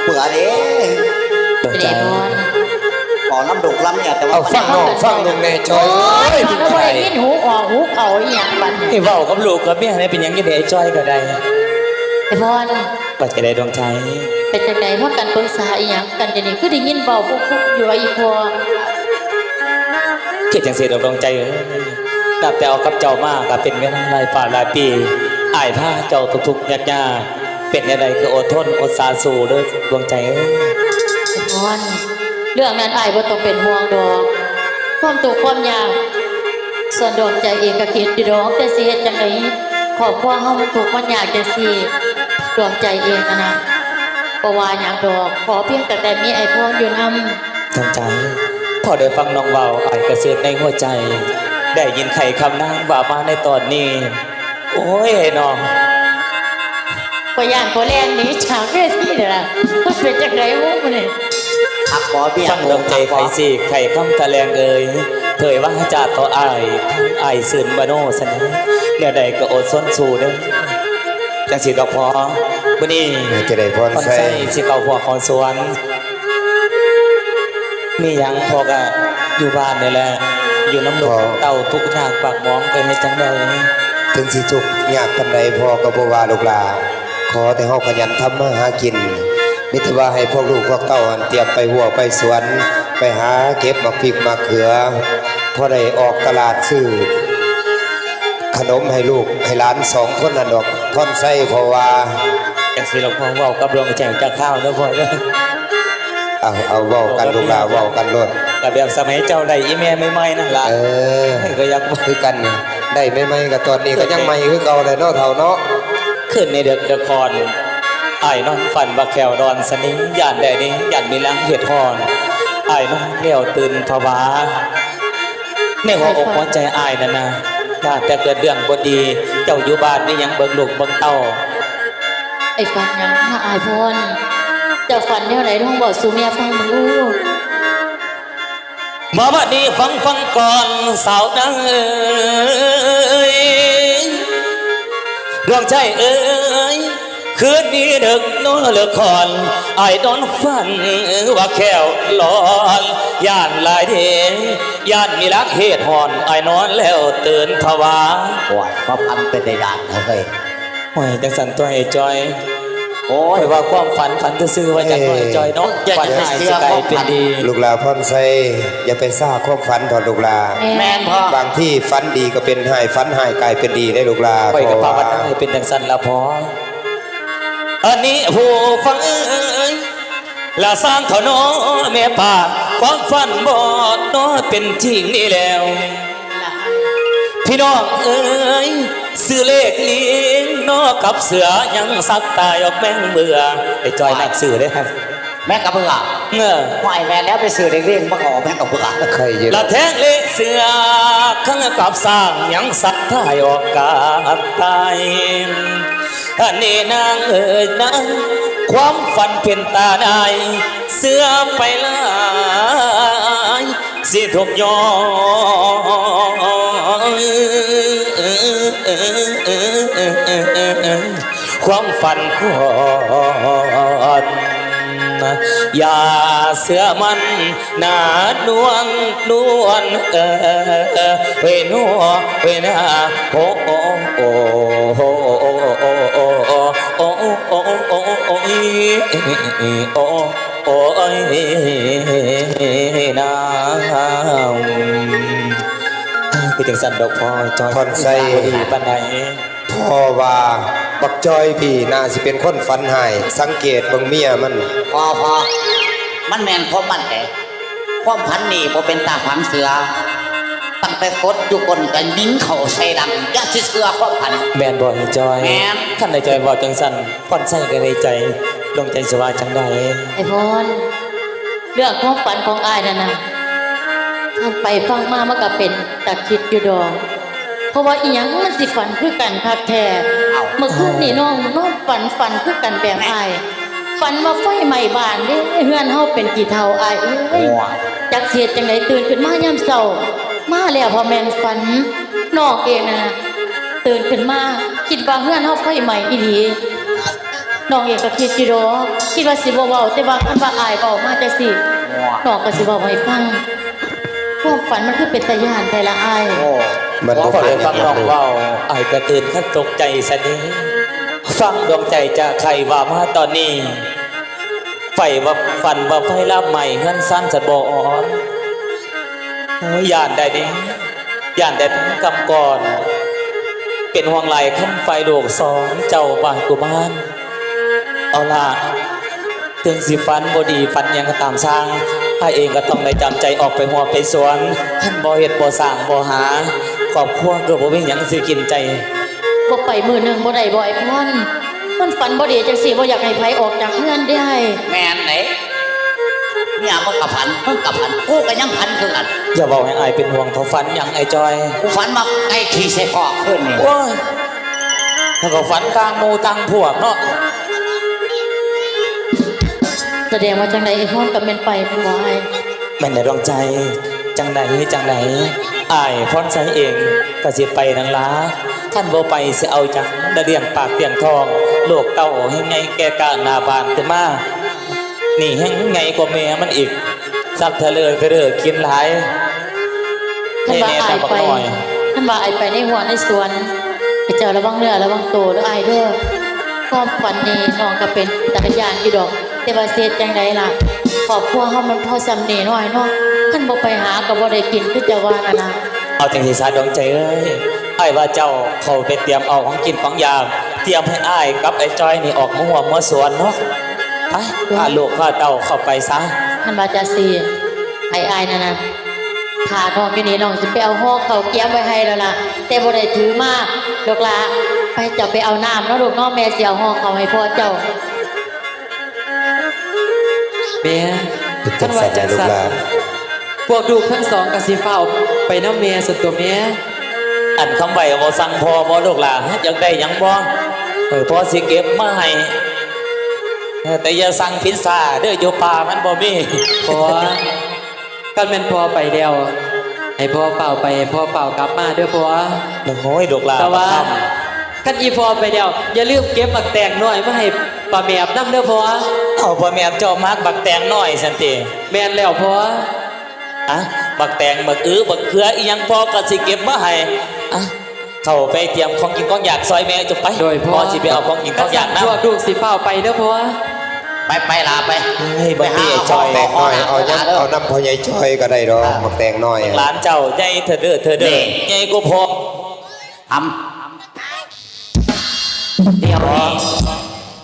เบื่อเด้ดวงใจขอลำดุกลำเนี่ยแต่ว่าเอาฟังน้องฟังลุงแน่จอยมันก็บ่ได้ยินหูออกหูเข่าอีหยังบัดนี้ ไอ้เว้ากับลูกกับเมียนี่เป็นหยังจะได้ไอ้จ้อยก็ได้ ไอ้พร ว่าจะได้ดวงใจ เป็นจังได๋พากันปรึกษาอีหยังกันจังนี้คือได้ยินเบาปุ๊บๆอยู่ว่าอีพอ เกิดจังซี่ดวงใจเอ้ยนับแต่เอากับเจ้ามาก็เป็นเวลาหลายฝ่าหลายปีอ้ายพาเจ้าทุกๆยากๆเป็นอะไรคืออดทนอดสาสู้เด้อดวงใจเอ้ย ไอ้พรเรื่องนั้นอ้ายบ่ต้องเป็นห่วงดอกความทุกข์ความยากส่วนดวงใจเองก็คิดอยู่ดอกแต่สิเฮ็ดจังได๋ครอบครัวเฮามันทุกข์มันยากจังซี่ดวงใจเองนะบ่ว่าหยังดอกขอเพียงแต่มีไอ้พรอยู่นำ ดวงใจพอได้ฟังน้องเว้าอ้ายก็เสือในหัวใจ ได้ยินไข่คำนางว่ามาในตอนนี้ โอ้ยน้อง ก็ย่านก็แล่นหนีฉากเวทีนี่ล่ะมันเป็นจังได๋วะมื้อนี้ หักขอเบี้ย ฟังดวงใจไข่สิไข่คำตะแลงเอ่ยเผยว่าจาต่ออ้ายอ้ายสื่นบโนสนะเดี๋ยวใดก็อดส้นสู่เด้อจังสิดอกพอมื้อนี้ จะได้พร คน ใส่ ใส่สิเข้าหัวของสวนมีหยังพอก็อยู่บ้านนี่แหละอยู่น้ำลูกเต่าทุกข์ยากปากหมองก็เฮ็ดจังได๋ ถึงสิจุกยากปานใดพ่อก็บ่ว่าลูกหลาขอแต่เฮาขยันทำมาหากินมิตรว่าให้พวกลูกพวกเต้าอันเตรียมไปหัวไปสวนไปหาเก็บมักพริกมักเขือพอได้ออกตลาดซื้อขนมให้ลูกให้หลาน2คนนั่นดอกพรใส่เพราะว่า จังสิหลวงพ่อเว้ากับดวงใจจะข้าวเด้อพ่อเด้อ เอาเว้ากันลูกหลาเว้ากันโลด ก็แบบสมัยเจ้าได้อีแม่ใหม่ๆนั่นล่ะ ก็อยาก คือกันนี่ได้ไม่ๆก็ตอนนี้ก็ยังใหม่คือเก่าเลยเนาะเฒ่าเนาะ ขึ้นในเด็กเดคอนอ้ายนอนฝันว่าแขวดอนสนิงย่านแดนี้ย่านมีลังเห็ดหอนอ้ายนอนเลี้ยวตื่นภาวะในหัวอกหัวใจอ้ายนั่นนะถ้าแต่เกิดเรื่องบ่ดีเจ้าอยู่บ้านนี่ยังเบิ่งลูกเบิ่งเต้า ไอ้ฝันหยังนะอายพรเจ้าฝันแนวไหนท้องบอกสู่เมียฟังมึงลูก มาบัดนี้ฟังก่อนสาวนังเอ้ยดวงใจเอ้ยคืนนี้ดึกนอนเลิกคอนไอ้นอนฝันว่าแขวหลอนย่านหลายเดงย่านมีรักเหตุหอนไอ้นอนแล้วตื่นภาวะ โอ้ยพระพันเป็นในด่านเฮ้ย โอ้ยจังสันตัวไอ้จอย โอ้ย โอ้ยว่าความฝันจะซื้อว่าจังตัวไอ้จอยเนาะฝันหายสิไกลเป็นดี ลูกหลาพรใส่อย่าไปซ่าความฝันถอดลูกหลา แม่นพ่อบ างที่ฝันดีก็เป็นหายฝันหายกลายเป็นดีได้ลูกหลา ไปกับภาวนาให้เป็นจังสันละพออันนี้ผู้ฟังเอ้ยละสร้างเถาน้อแม่ป่าความฝันบอดน้อเป็นจริงนี่แล้ว พี่น้องเอ้ยซื้อเลขนี้นอกับเสือยังสักตายออกแม่งเบื่อไอ้จอยนักสื่อได้ครับ แม่กับเบื่อ เงื่อ ห่วยแม่แล้วไปสื่อเรื่องมาขอแม่กับเบื่อ ใครเยอะ ละแทงเลขเสือข้างกับสร้างยังสักทายออกกาดตายอันนี้นางเอ้ยนางความฝันเป็นตาได้เสือไปหลายสิถูกยอความฝันคนอย่าเสือมันหนานวลเวนัวเวนาโอ้โอ้โอ้โอ้โอ้โอ้โอ้โอ้โอ้โอ้โอ้โอ้โอ้นางคือจังสันดอกพอจอย พรใส่ ดีปานใด พ่อว่าบักจอยพี่น่าสิเป็นคนฝันหายสังเกตเบิ่งเมียมัน พอมันแมนพอมันแต่ความพันนี่พอเป็นตาผังเสือตั้งแต่กดอยู่คนกันนิ้งเข่าใส่ดังยัดเสือความพัน แมนบ่จอย แม่น ท่านในใจบอกจังสันพอนใส่กันในใจดวงใจสว่างจังใด ไอ้พรเรื่องความฝันของอายนั่นนะฟังไปฟังมามันก็เป็นตะคิดอยู่ดอกเพราะว่าอีหยังมันสิฝันคือกันคักแท้เมื่อคืนนี่น้องฝันคือกันแบบอายฝันว่าไฟไหม้บ้านเด้เฮือนเฮาเป็นกี่เท่าอายเอ้ยจักเสียจังไดตื่นขึ้นมายามเช้ามาแล้วพอแม่นฝันน้องเองน่ะตื่นขึ้นมาคิดว่าเฮือนเฮาไฟไหม้อีหลี น้องเองก็คิดอยู่ดอกคิดว่าสิบ่เว้าแต่ว่าคันว่าอายเว้ามาจังซี่น้องก็สิเว้าให้ฟังความฝันมันคือเป็นตาย้านแต่ละอาย โอ้ มัน พ บ่ อ ผ่า ได้ น ฟังน้องเว้าไอ้ายก็ตื่นขั้นตกใจซะเด้ฟังดวงใจจากใครว่ามาตอนนี้ไฟว่าฟันว่าไฟลับใหม่เฮือนสั้นสะบอ่อนโอ้ยย่านได้เด้ย่านแต่ทั้งกำก่อน เป็นห่วงไหลขั้นไฟโลกสองเจ้าบางกุมารเอาล่ะถึงสิฟันบดีฟันหยังก็ตามสร้างไอ้ายเองก็ต้องได้จำใจออกไปหัวไปสวนขั้นบ่เฮ็ดบ่สร้างบ่หาครอบครัวก็บ่มีหยังสิกินใจ บ่ไปมื้อหนึงบ่ได้บ่ไอ้พรมันฝันบ่ดีจังซี่บ่อยากให้ไผออกจากเฮือนได้ แม่นไหนเนี่ยมึงกับพันมึงกับพันกูก็ยังพันคือกัน อย่าบอกให้อายเป็นห่วงเขาฝันหยังไอ้จอย กูฝันมาใกล้ขี่ใส่คอขึ้นนี่ โอ้ยแล้วก็ฝันกลางหมู่ต่างพวกเนาะ แสดงว่าจังไดไอ้พรก็แม่นไปบ่ไหว แม่นในดวงใจจังใดจังใดอายพรใสเองก็สิไปนังลาท่านบ่ไปสิเอาจังได้เลี้ยงปากเลี้ยงทองโลกเต้าให้ไงแก่กล้าหน้าบานขึ้นมานี่แห่งไงกว่าแม่มันอีกสักเถลิไปเด้อกินหลาย ท่านว่า ให้แน่ อาย ตาบัก ไป น้อย ท่านว่าอายไปในหัวในสวนไปเจ้าระวังเนื้อระวังตัวแล้วอายเด้อความฝันนี้น้องก็เป็นจักรยานอยู่ดอกแต่ว่าเสียจังไดล่ะครอบครัวเฮามันพอสำเนีน้อยเนาะคันบ่ไปหาก็บ่ได้กินคือจะว่านั่นล่ะ เอาจังสิสาดวงใจเอ้ยอ้ายว่าเจ้าเขาไปเตรียมเอาของกินของยามเตรียมให้อ้ายกับไอ้จอยนี่ออกมาหัวมาสวนเนาะไปพาลูกพาเต้าเข้าไปซะ ท่านว่าจะสิให้อายนั่นน่ะถ้าน้องอยู่นี่น้องสิไปเอาห่อข้าวเกี๊ยวไว้ให้แล้วล่ะแต่บ่ได้ถือมาดอกล่ะไปเจ้าไปเอาน้ำเนาะลูกเนาะแม่สิเอาห่อข้าวให้พ่อเจ้า แม่ เป็นจั ท่าง น สั ว่าน จั นะ ง ลูก สัน หลาน พวกลูกทั้งสองกับสีฟ้าวไปน้ำแม่ส่วนตัวแม่ อันคำใบบ่สั่งพอบ่ลูกหลานอยากได้หยังบ่พอสิเก็บมาให้แต่อย่าสั่งพิซซ่าเด้ออยู่ป่ามันบ่มี พอกันเป็นพอไปเดียวให้พ่อเปล่าไปให้พ่อเปล่ากลับมาเด้อพ่อ โอ้ยลูกหลาน แต่ว่ากันอีพอไปเดียวอย่าลืมเก็บบักแตงหน่อยมาให้ป้าแมบน้ำเด้อพ่อ เอาบ่แม่นเจ้ามักบักแตงน้อยซั่นติ แม่นแล้วพ่อ อะบักแตงบักบักเขืออีหยังพอก็สิเก็บมาให้อะเข้าไปเตรียมของกินของอยากซอยแม่จุไป โดยพ่ พ อ อสิไปเอาของกินของอยาก พวก นำ ลูกสีฟ้าวไปเด้อพ่อ ไปลาไป เฮ้ยบักนี่ไอ้จอย แตงน้อยเอายังเอาน้ำพ่อใหญ่จ้อยก็ได้ดอกบักแตงน้อย หลานเจ้าใหญ่เธอเด้อเธอเด้อใหญ่กูพอ ทำเดี๋ยวนี้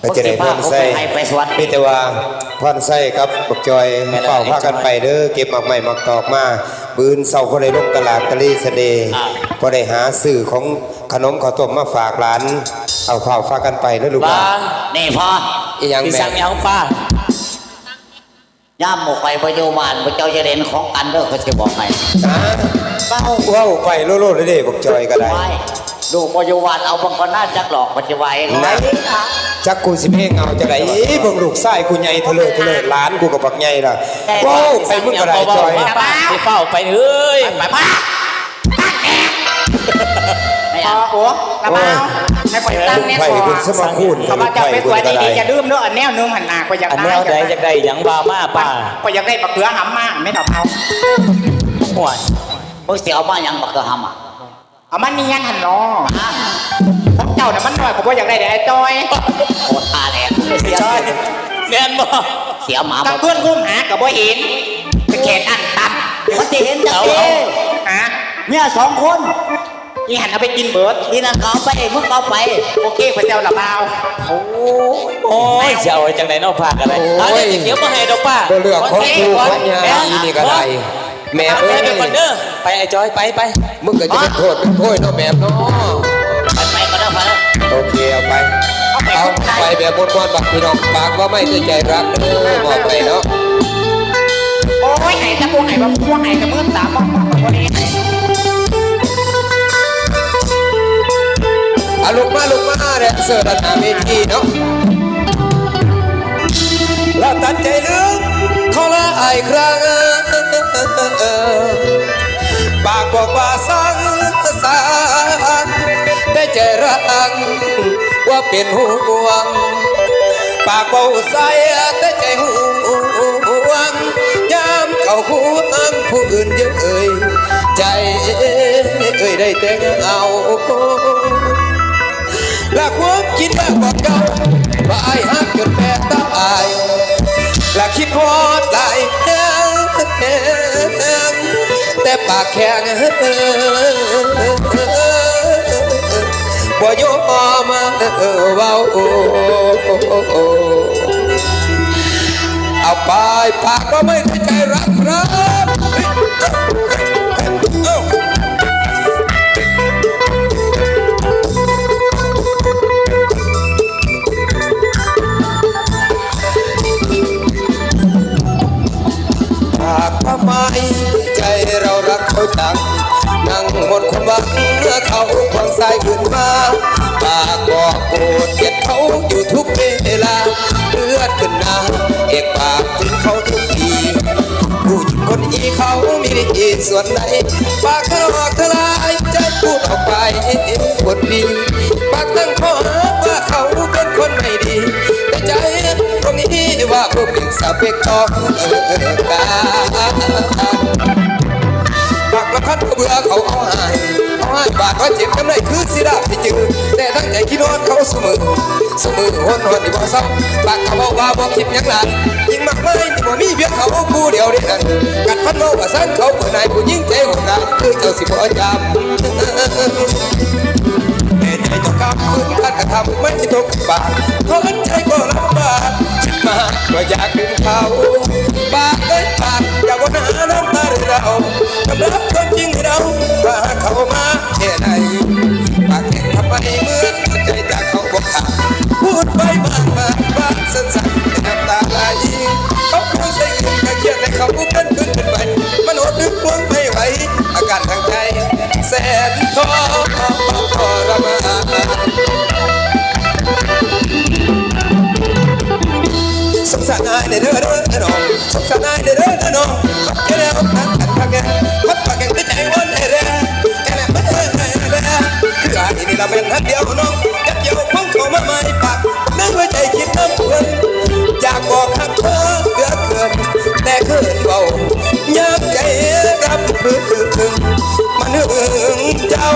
ไปจะได้พ่อนไส้ ให้ไปสวน มีแต่ว่าพ่อนไส้ครับบักจอยเฝ้าพากันไปเด้อเก็บหมากใหม่หมากตอกมาบืนเสาก็ได้ลงตลาดตะลีเสเดก็ได้หาซื้อของขนมข้าวต้มมาฝากหลานเอาเฝ้าพากันไปเด้อลูกห ว่า ลาน นี่พอ อีหยัง พี่ แม่ สั่งหยังป้า ย่ามหมกไปประโยบานพระเจ้าจะเด่นของกันเด้อเขาจะบอกให้ นะว้าวไปโลดๆเลยเด้บักจอยก็ได้ ไว้ดูประโยบานเอาบางคนน่าจักหลอกปัจจุบัน นะ จักกูสิเพลงเอาจะไหนเบิ่งลูกไส้กูใหญ่เทะเลเทะเลหลานกูกับบักใหญ่ล่ะว้าวไปมึงก็ได้จอย ป้าสิเฝ้าไปเอ้ย ไปป้าไม่เอา โอ้ระเบาให้ปล่อยตั้งแน่ ไฟ พอ คุณสมาคูณ เขามาจะไปสวยดีๆจะดื่มด้วยอันแนวนึงหันหน้าก็อยาก อันแน ได้ วใดอยากได้หยังว่ามาป้า ก็อยากได้บักเขือหำมากไม่ตอบเอา ห่วย พวกเสียเอามายังบักเกอร์ฮัมอ่ะ เอามันนี่ยันหันเนาะของเจ้าน่ะมันหน่อยผมว่าอยากได้แต่ไอ้จอย โคตรตาแหลกเสีย ใช่แม่นบ่ เสียหมา กับเพื่อนกุ้มหากับบ่เห็นไปแขนอันตัน มันจะเห็นจัง เอา เด้ ฮะ เนี่ยสองคน อีหันเอาไปกินเบิร์ด นี่นั่นเขาไปมึงเขาไป โอเคพระเจ้าระเบา โอ้ยจะเอาไว้จังไดเนาะพากันเลยอันนี้เดี๋ยวมาให้ดอกป้า บ่เลือกของกูของยาอีนี่ก็ได้แม่ เอา เอ้ ไป ย ก่อนเด้อไปไอ้จอยไป มึงก็จะเป็นโทษเป็นโทษเนาะแม่เนาะ ไปก็ได้ไปแล้ว โอเคเอาไปเอาไปแบบบนวันบักพี่น้องปากว่าไม่ด้วยใจรักเด้อบอกไปเนาะ โอ้ยไห้ตะปูไห้บะพวกไห้กับเมื่อสามบ้องวันนี้ เอาลูกมาเนี่ยเสิร์ฟด้านหน้าเวทีเนาะแล้วตัดใจลึกเขาละอายครั้งปากบอกว่าสั่งได้ใจรักว่าเป็นห่วง ปากเบาใสแต่ใจห่วงยามเขาห่วงผู้อื่นเยอะใจได้แต่เอาละความคิดว่าบอกเก่าว่าไอ้ฮักจนแพ้ตายละคิดฮอดหลายแห่งแต่ปากแข็งบ่ยอมเว้าเอาไปปากก็ไม่ได้ใจรักครับปากทำไมใจเรารักเขาจังนั่งหมดความหวังเมื่อเขาควงสายขึ้นมาปากบอกโกรธเกลียดเขาอยู่ทุกเวลาเลือดขึ้นหน้าเอกปากถึงเขาทุกทีผู้หญิงคนนี้เขามีดีส่วนไหนปากเขาออกทลายใจพูดออกไปคนดีปากตั้งข้อหาว่าเขาเป็นคนไม่ดีแต่ใจตรงนี้ว่าผู้เป็นสเปกต้องการปากละพันก็เบื่อเขาเอาให้บาดว่าเจ็บกำไรคือสิดาที่จืดแต่ทั้งใจคิดนอนเขาเสมอหนที่บ่ซ้ำปากเขาบอกว่าบ่คิดยังหลานยิ่งมากมายที่บ่มีเพียงเขาผู้เดียวได้นั่นกัดฟันเมาว่าสั้นเขาเปิดนายผู้ยิ่งใจโหดร้ายคือเจ้าสิบ่จำแต่ใจเจ้ากำฝืนการกระทำไม่ตกปากทนใจก็ลำบากคิดมาว่าอยากดึงเขาปากปากอยากวนหาน้ำตาเรากำลังความจริงให้เราว่าเขามาแค่ไหนปากแข็งทำไมเมื่อใจจากเขาบอกขาดพูดไปมากบ้างสั้นๆน้ำตาไหลเขาคงใส่เงินกระเกียดให้เขาเป็นขึ้นเป็นไปมันอดนึกห่วงไม่ไหวอาการทางใจแสนทรมานสงสารนายเด้อน้องสงสารนายเด้อน้องแค่แล้วพักแกพักแกใจวันแร่แค่แล้วไม่แร่คืออันนี้เราเป็นทันเดียวน้องจับเกี่ยวของเขามาไม่ปากนั่งไว้ใจคิดน้ำเพลินอยากบอกหักเธอเกือบเกินแต่เกินเบายากใจกับพื้นมันหึงเจ้า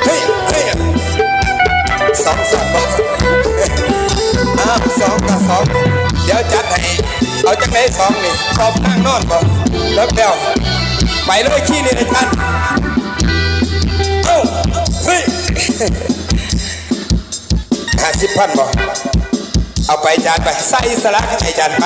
เฮ้ย2 3 บาท2 กับ 2เดี๋ยวจัดให้เอาจังไหน2นี่ขอบนั่งนอนบ่แล้วเดี๋ยวไปเลยขี้นี่เลยท่านเอ้าเฮ้ย50,000บ่เอาไปจานไปใส่สลักให้จานไป